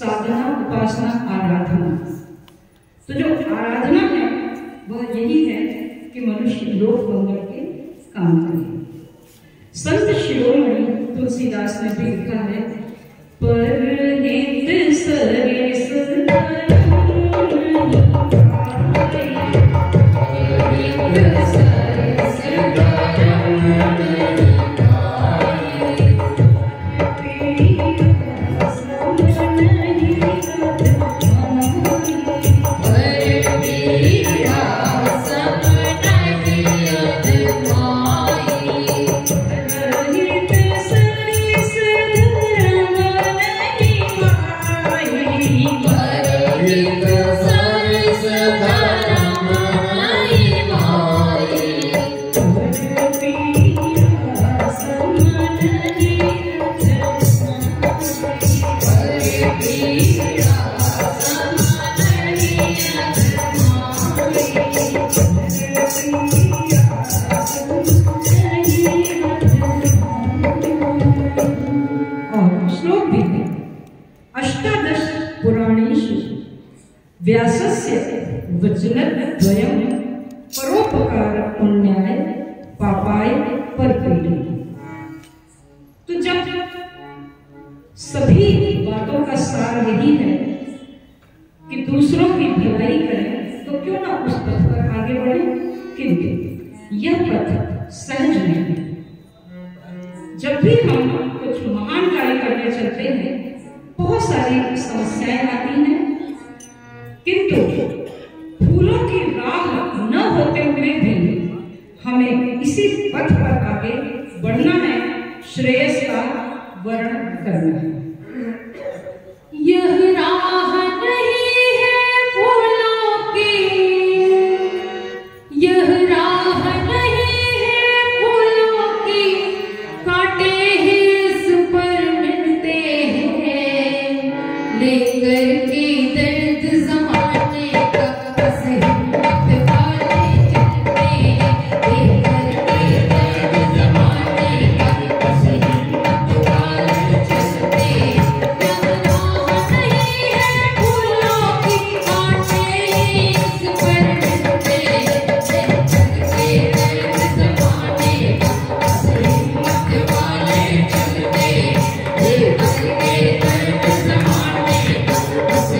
साधना, उपासना, आराधना। तो जो आराधना है वह यही है कि मनुष्य लोक मंगल के काम करे। संत शिरोमणि तुलसीदास ने भी लिखा है, परहित सरिस व्यासस्य वचनद्वयं परोपकार पुण्याय पापाय परपीडे। तो जब सभी बातों का सार यही है कि दूसरों की भलाई करें, तो क्यों ना उस पथ पर आगे बढ़े। किंतु यह पथ सहज नहीं है। जब भी हम कुछ महान कार्य करने चलते हैं, बहुत सारी समस्याएं आती हैं, किंतु फूलों की राह न होते हुए भी हमें इसी पथ पर आगे बढ़ना है, श्रेयस का वर्ण करना है। यह राह नहीं है फूलों की, यह राह नहीं है फूलों की, कांटे हैं इस पर मिलते हैं, लेकर के दर्द जमाने का बस हिम्मत वाले चलते हैं, लेकर के दर्द जमाने का बस हिम्मत वाले चलते हैं। यह राह नहीं है फूलों की, कांटे इस पर मिलते हैं, लेकर के दर्द जमाने का बस हिम्मत वाले चलते हैं, लेकर के दर्द जमाने का बस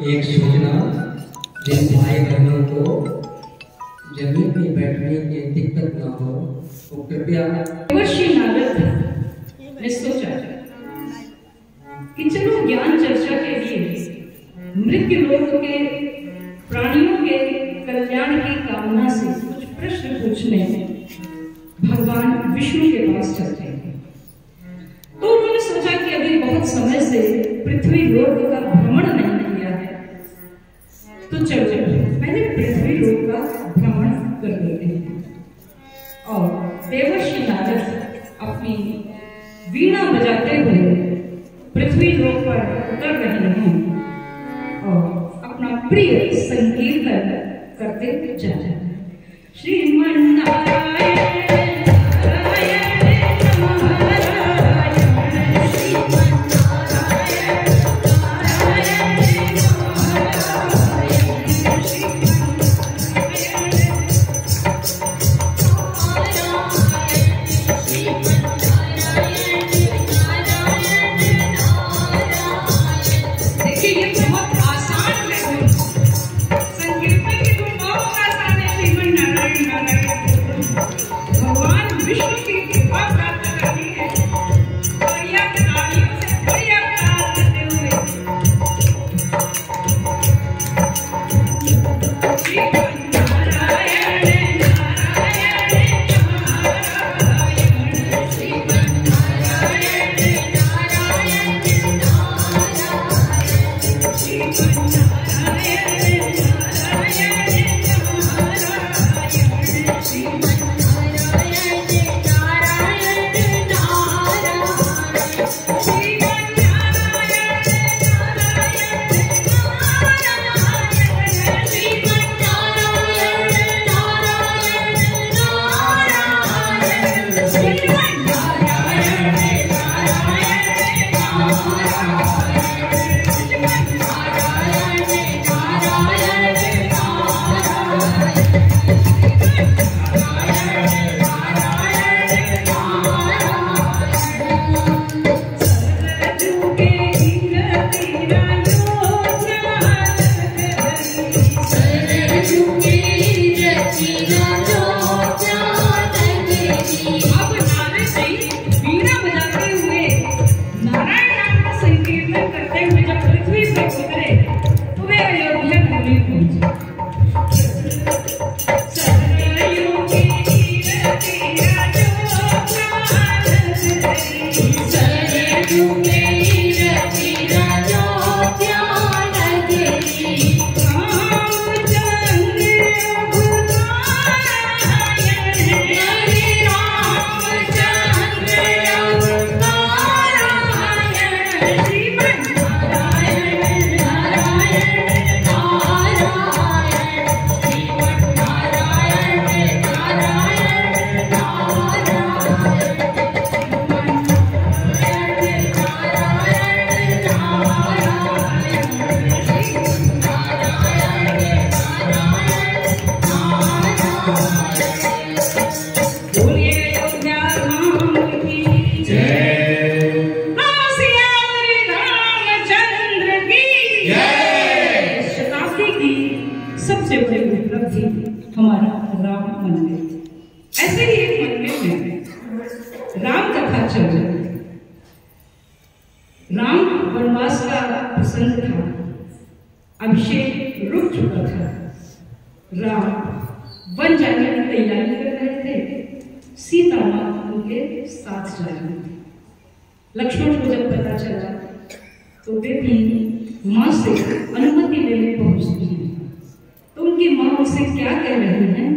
एक सूचना, जिन भाई बहनों को जमीन में बैठने की दिक्कत न हो वो कृपया। देवर्षि नारद ने सोचा कि चलो ज्ञान चर्चा के लिए मृत्यु लोक के प्राणियों के कल्याण की कामना से कुछ प्रश्न पूछने भगवान विष्णु के पास चलते हैं। तो उन्होंने सोचा कि अभी बहुत समय से पृथ्वी लोक का भ्रमण नहीं किया है, तो चलो पहले पृथ्वी लोक का भ्रमण कर लेते हैं। और देवर्षि नारद अपनी वीणा बजाते हुए पृथ्वी लोक पर उतर रहे हैं और अपना प्रिय संकीर्तन करते जा रहे हैं। श्रीमन्नारायण हमारा राम मंदिर। ऐसे ही एक मंदिर में राम कथा चल रही है। राम वनवास का प्रसंग था, अभिषेक रुक चुका था, राम वन जाने की तैयारी कर रहे थे। सीता माँ उनके साथ जा रही थी। लक्ष्मण को जब पता चला तो वे भी माँ से अनुमति लेने पहुंचती हैं। तो उनकी माँ उनसे क्या कह रही है?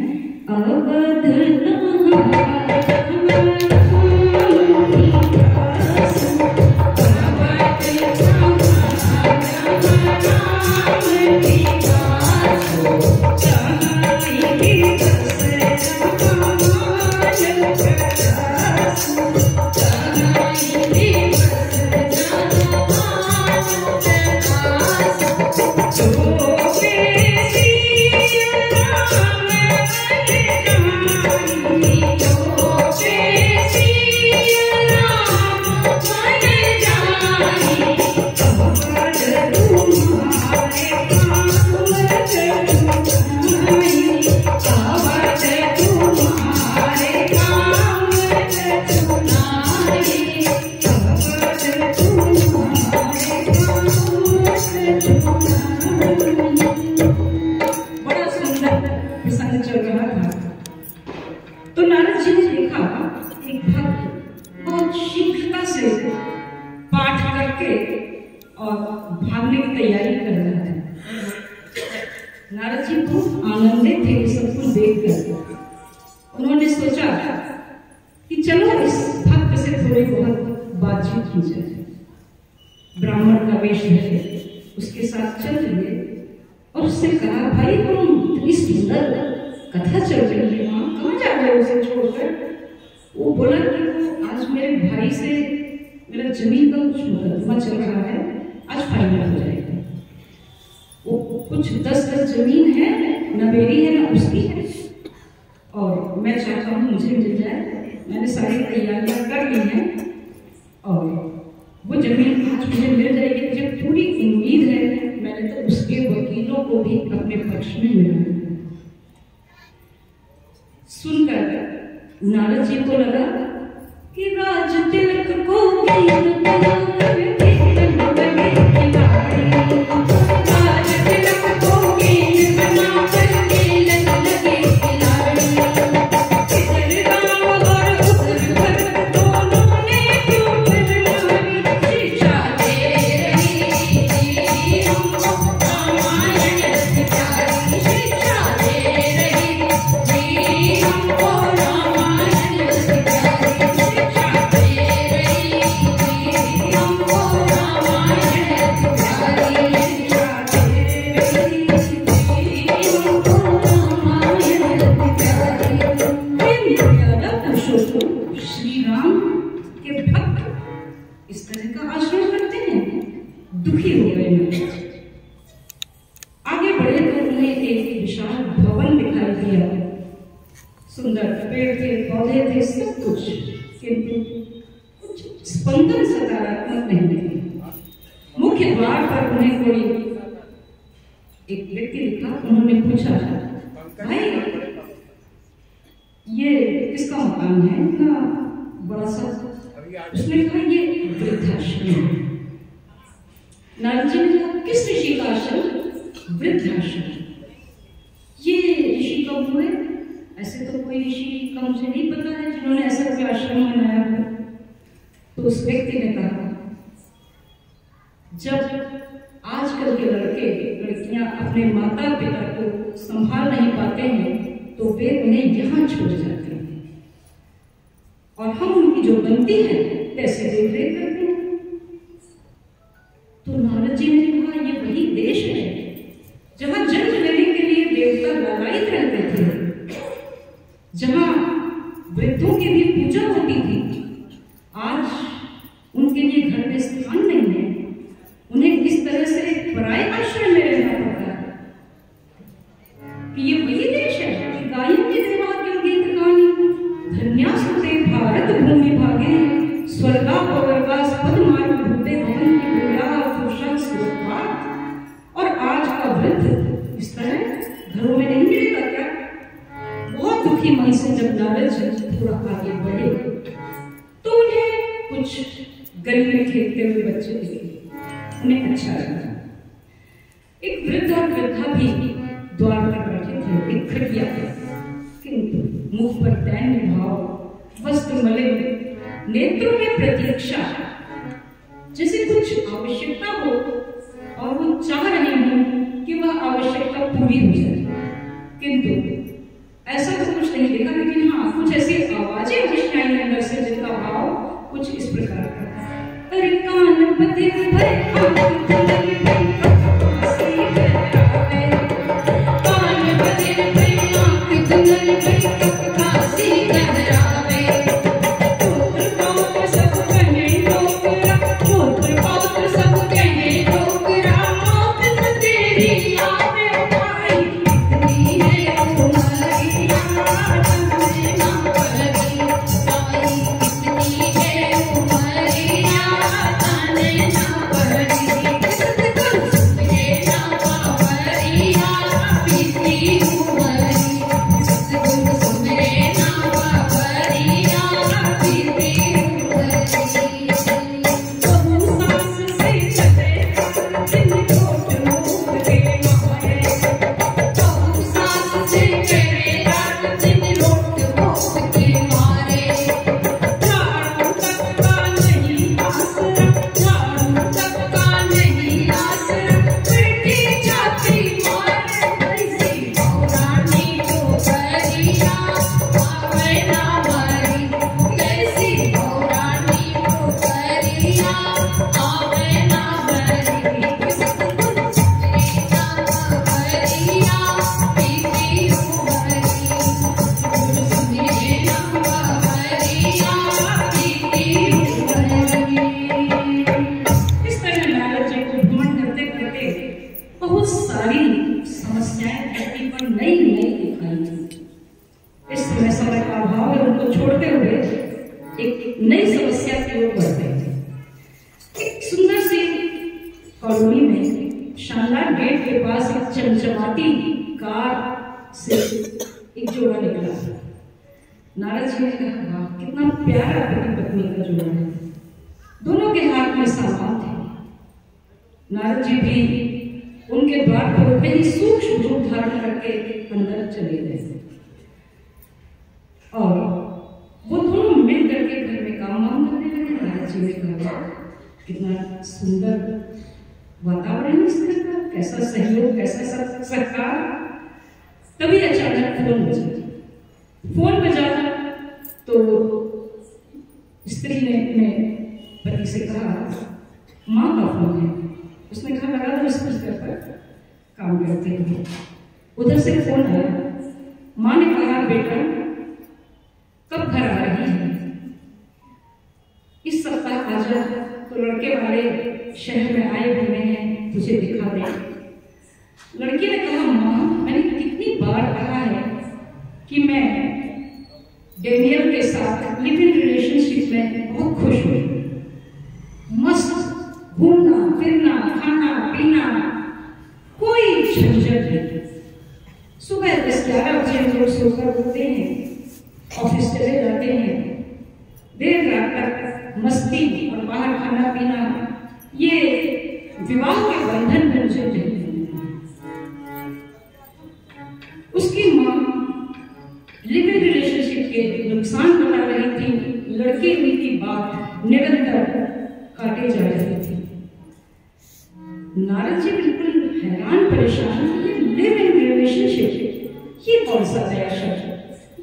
ब्राह्मण का वेश है, उसके साथ चल लिए और उससे कहा, भाई तुम इतनी सुंदर कथा चल रही है, माँ कहाँ जा रहे हो उसे छोड़कर? वो बोला कि वो आज मेरे भाई से मेरा जमीन का कुछ मुकदमा चल रहा है, आज फाइनल हो जाएगा। वो कुछ 10 जमीन है, न मेरी है न उसकी है, और मैं चाहता हूँ मुझे मिल जाए। मैंने सारी तैयारियां कर ली हैं और वो जमीन आज मुझे मिल जाएगी, मुझे पूरी उम्मीद है। मैंने तो उसके वकीलों को भी अपने पक्ष में मिला। सुनकर नारद जी को लगा कि राज तिलक को सुंदर पेड़ थे, पौधे थे, सब कुछ, किंतु कुछ स्पंदन सकारात्मक नहीं थे। मुख्य द्वार पर उन्हें कोई एक व्यक्ति दिखा। उन्होंने पूछा, भाई ये किसका मकान है, इतना बड़ा सा? उसने कहा, ये वृद्धाश्रम है। नारद जी ने कहा, किस ऋषि का आश्रम? वृद्धाश्रम। ये ऋषि कब हुए? ऐसे तो कोई ऋषि का मुझे नहीं पता है जिन्होंने ऐसा कोई आश्रम बनाया हो। तो उस व्यक्ति ने कहा, जब आजकल के लड़के लड़कियां अपने माता पिता को संभाल नहीं पाते हैं तो वे उन्हें यहाँ छोड़ जाते हैं और हम उनकी जो बनती है वैसे देख रेख करते हैं। तो नारद जी ने कहा, ये वही देश है जहाँ जन्म लेने के लिए देवता लालायित रहते थे, जहाँ वृद्धों की भी पूजा होती थी। आज उनके लिए घर में स्थान नहीं है, उन्हें इस तरह से पराये आश्रय में रहना पड़ता है। कि ये वही देश है कि गायेंगे देवाग्य गीत गानी, धन्यासुते भारत भूमि भागे, स्वर्गा पवर्गास पद्मार्ग भूते भवन की भूया कुशल सुरपात। और आज का वृद्ध इस तरह घरों में नहीं मिलेगा क्या? बहुत दुखी मन से जब नारद जी थोड़ा आगे बढ़े तो उन्हें कुछ गली में खेलते हुए बच्चे दिखे, उन्हें अच्छा लगा। एक वृद्ध और वृद्धा भी द्वार पर बैठे थे, एक खटिया पर, किंतु मुख पर दैन्य भाव वस्त्र मलिन, नेत्रों में प्रतीक्षा, जैसे कुछ आवश्यकता हो और वो चाह रहे हो कि वह आवश्यकता पूरी हो जाए, किंतु ऐसा तो कुछ नहीं देखा। लेकिन हाँ, कुछ ऐसी आवाजें अवश्य आई अंदर से जिनका भाव कुछ इस प्रकार का। अरे कान पते भरे नारद जी ने कहा, वाह कितना प्यारा पति पत्नी का जोड़ा है। दोनों के हाथ में सामान थे। नारद जी भी उनके द्वार पर होते ही सूक्ष्म रूप धारण करके अंदर चले गए और वो दोनों मिल करके घर में काम वाम करने लगे। नारद जी ने कहा, कितना सुंदर वातावरण इस घर का, कैसा सहयोग, कैसा सरकार। तभी अचानक फोन बजा। फोन बजा तो स्त्री ने अपने पति से कहा, माँ का फोन है। उसने कहा, लगा दो, स्पीकर पर काम करते हुए। उधर से फोन आया। माँ ने कहा, बेटा कब घर आ रही है? इस सप्ताह आ जा, तो लड़के वाले शहर में आए हुए हैं, तुझे दिखा दे। लड़की ने कहा, माँ मैंने कितनी बार कहा है कि मैं डेनियल के साथ लिव इन रिलेशनशिप में बहुत खुश हूँ। मस्त घूमना फिरना, खाना पीना, कोई झंझट नहीं। सुबह 10-11 बजे हम लोग सोकर उठते हैं, ऑफिस चले जाते हैं, देर रात तक मस्ती और बाहर खाना पीना। ये विवाह के बंधन में मुझे नहीं। उसकी माँ लिव इन रिलेशनशिप के नुकसान बता रही थी। लड़की की बात निरंतर काटे जा रही थी। नारद जी बिल्कुल हैरान परेशान, ये लिव इन रिलेशनशिप, ये कौन सा नया शब्द,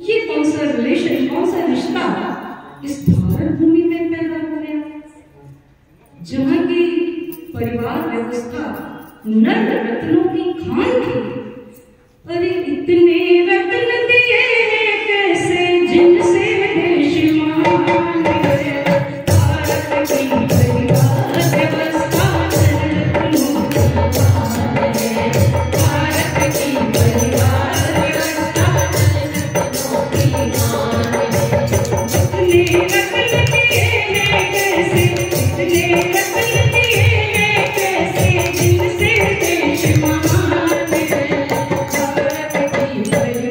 ये कौन सा रिलेशन, कौन सा रिश्ता इस भारत भूमि में पैदा हो गया, जहाँ की परिवार व्यवस्था नर रत्नों की खान थी। अरे इतने रत्न दिए कैसे जिनसे देश मान गए, भारत की परिवार व्यवस्था रत्नों की खान है, भारत की परिवार व्यवस्था रत्नों की खान है। इतने रत्न दिए कैसे, इतने रत्न दिए कैसे जिनसे देश महान है, भारत की परिवार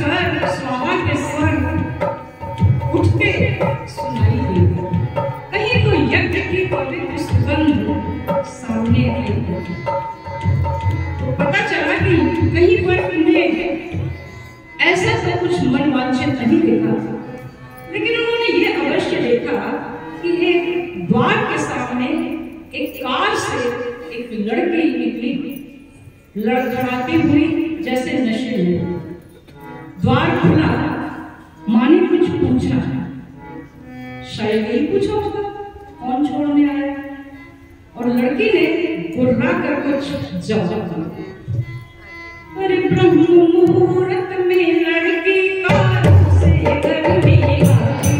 स्वर स्वाहा के स्वर उठते सुनाई देगा। कहीं तो यज्ञ की पवित्र सुगंध सामने आई। तो पता चला कि कहीं पर उन्हें ऐसा तो कुछ मनवांछित नहीं देखा, लेकिन उन्होंने ये अवश्य देखा कि एक द्वार के सामने एक कार से एक लड़की निकली, लड़खड़ाती हुई जैसे नशे में। द्वार खुला, माँ ने कुछ पूछा, शायद यही पूछा होगा कौन छोड़ने आया, और लड़की ने गुर्रा कर कुछ जवाब दिया। अरे ब्रह्म मुहूर्त में लड़की कार से घर में आती,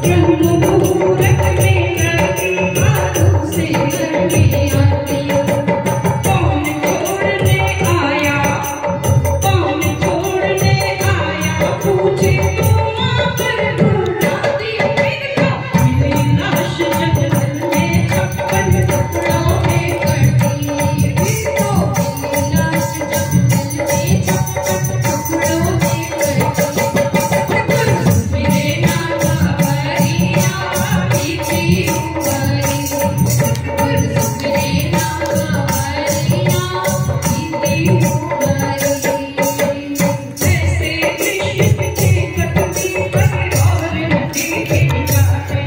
ब्रह्म मुहूर्त में लड़की कार से घर में आती। कौन छोड़ने आया, कौन छोड़ने आया, पूछे तो माँ पर घुराती। मेरी लाश जंगल में छप्पन टुकड़ों में कटी, तो मेरी लाश जंगल में छप्पन टुकड़ों में कटी। मेरे नाम भरिया बीती उमरी, मेरे नाम भरिया बीती उमरी। ऐसे कृष्ण की कटती पर और मिट्टी की जाते,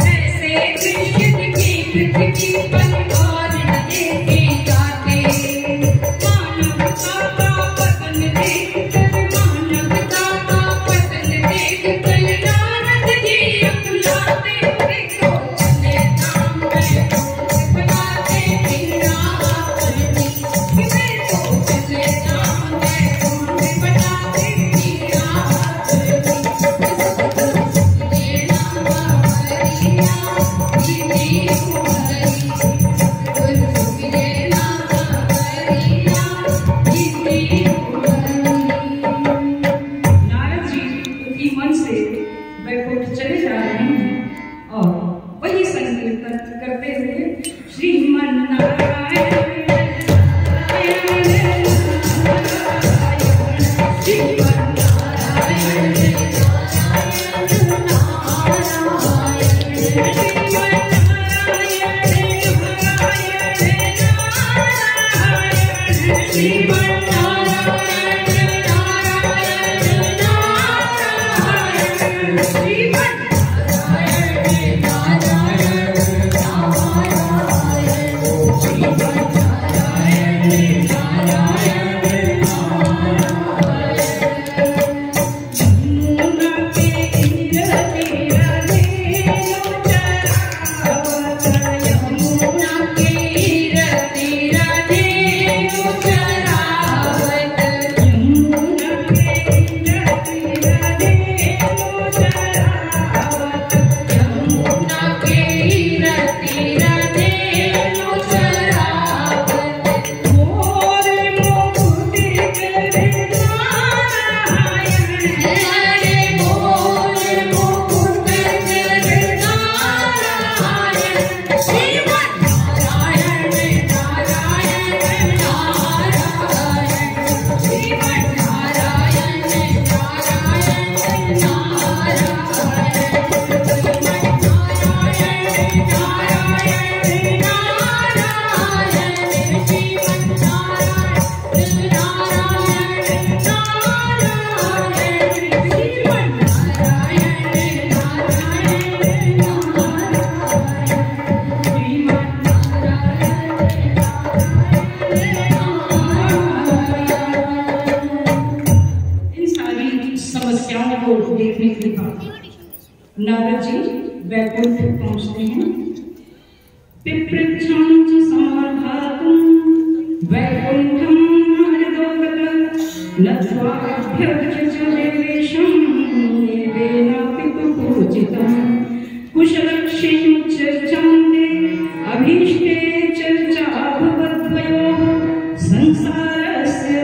ऐसे कृष्ण की पृथ्वी पर और नदी की जाते। मानवता का पतन देख कर, मानवता का पतन देख कर नारद जी अकुलाते। देखो चले धाम में ढोल बजाते मीरा करती, देखो चले धाम में ढोल बजाते मीरा करती। मेरे नाम भरिया बीती उमरी, मेरे नाम भरिया बीती उमरी। नारद जी दुखी मन से वैकुंठ चले जा रहे हैं और वही संकीर्तन करते हुए श्रीमन नारायण नारायण नारायण, श्रीमन नारायण नारायण नारायण, श्रीमन नारायण नारायण नारायण, श्रीमन नारायण नारायण नारायण, श्रीमन नारायण नारायण नारायण, श्रीमन नारायण नारायण नारायण। यमुना के तीर राधे लो चरावत, यमुना के तीर राधे लो चरावत, यमुना के तीर राधे लो चरावत, यमुना के तीर राधे लो चरावत। मोर मुकुट करे नारायण, हरे मोर मुकुट करे नारायण, श्रीमन नारायण नारायण नारायण, श्रीमन नारायण नारायण नारायण, श्रीमन नारायण नारायण नारायण, श्रीमन नारायण नारायण नारायण, श्रीमन नारायण नारायण नारायण, श्रीमन नारायण। इन सारी समस्याओं को देखने के बाद नारद जी वैकुंठ पहुंचते हैं। पिपृच्छं च समाधातुं वैकुंठं नारदोगत, नत्वाभ्यर्च्य च देवेशं देवेनापि पूजितं। कुशलक्षेम चर्चान्ते अभीष्टे चर्चा भवद्वयोः, संसारस्य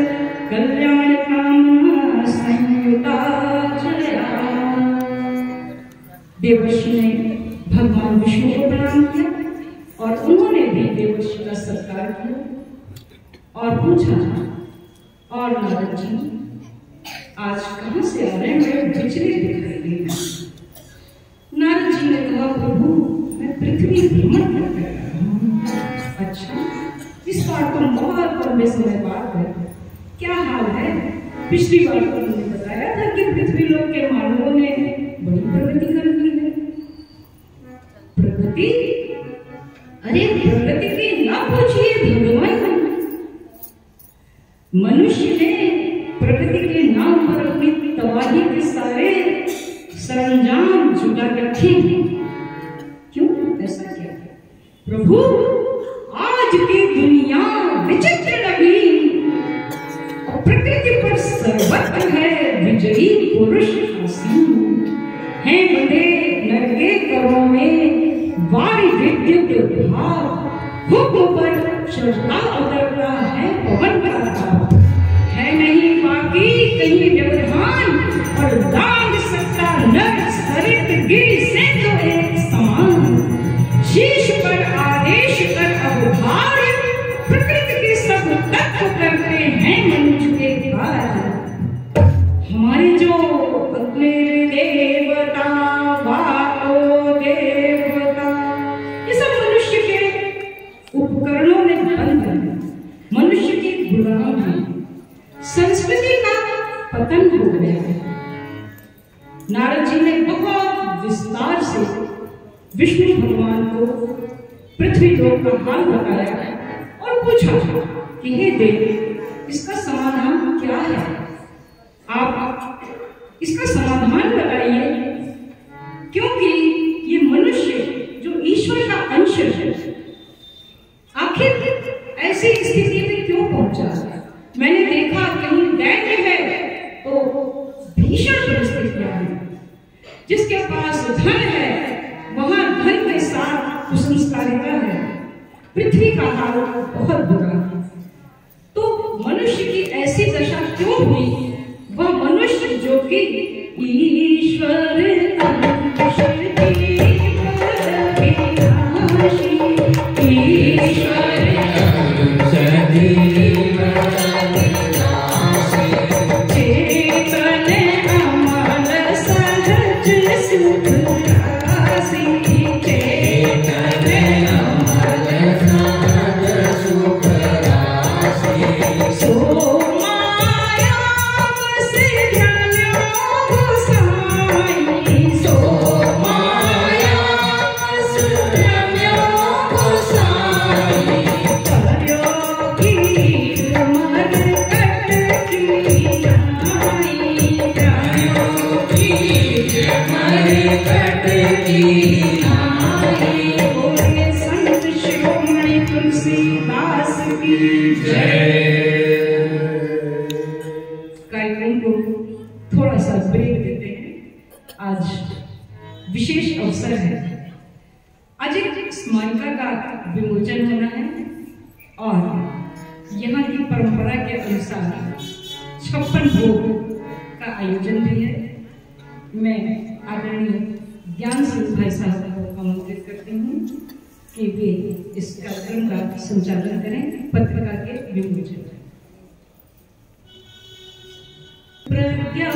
कल्याणकामना संयुता जया। देवर्षि ने भगवान विष्णु को प्रणाम किया और उन्होंने भी देवर्षि का सत्कार किया और पूछा, और नारद जी आज कहां से आ रहे हैं, बड़े बिचले दिखाई दे रहे हैं। नारद जी ने कहा, प्रभु मैं पृथ्वी भ्रमण करके आया हूं। अच्छा, इस बार तो बहुत लंबे समय बाद है, क्या हाल है? पिछली बार तो उन्होंने बताया था कि पृथ्वी लोक के मानवों ने बड़ी प्रगति कर ली है। प्रगति? अरे प्रगति की ना पूछिए भगवान। मनुष्य ने प्रगति के नाम पर अपनी तबाही के सारे सरंजाम जुटा रखे। क्यों ऐसा किया? प्रभु आज की दुनिया विचित्र लगी और प्रकृति पर सर्वत्र है विजयी पुरुष आसीन है। बंदे नरके करों में वारी विद्युत भाव हुक्म पर चढ़ता उतरता है पवन का भाव। है नहीं बाकी कहीं व्यवधान और दांग सकता नर सरित गिर से तो एक समान। शीश पर आदेश कर अवधार प्रकृति के सब तत्व करते हैं मनुष्य के कार्य। हमारे जो अपने देवता वालो देवता ये सब मनुष्य के उपकरणों में बंद है, मनुष्य की गुलाम है। संस्कृति का पतन हो गया है। नारद जी ने बहुत विस्तार से विष्णु भगवान को पृथ्वी लोक का हाल बताया और पूछा कि हे देव, इसका समाधान क्या है? आप इसका समाधान बताइए, क्योंकि ये मनुष्य जो ईश्वर का अंश है आखिर ऐसी स्थिति में क्यों पहुंचा है? मैंने देखा कहीं दैत्य है तो भीषण परिस्थितियां हैं, जिसके पास धन है वहां धन के साथ कुसंस्कारिता है। पृथ्वी का हाल बहुत बुरा है। तो मनुष्य की ऐसी दशा क्यों हुई? वह मनुष्य जो कि ईश्वर कार्यक्रम को थोड़ा सा ब्रेक देते हैं। आज विशेष अवसर है। आज एक स्मारिका का विमोचन होना है और यहाँ की परंपरा के अनुसार 56 भोग का आयोजन भी है। मैं आदरणीय ज्ञान सिंह भाई साहब को आमंत्रित करती हूँ कि वे इस कार्यक्रम का संचालन करें। पत्रिका के विमोचन प्रज्ञा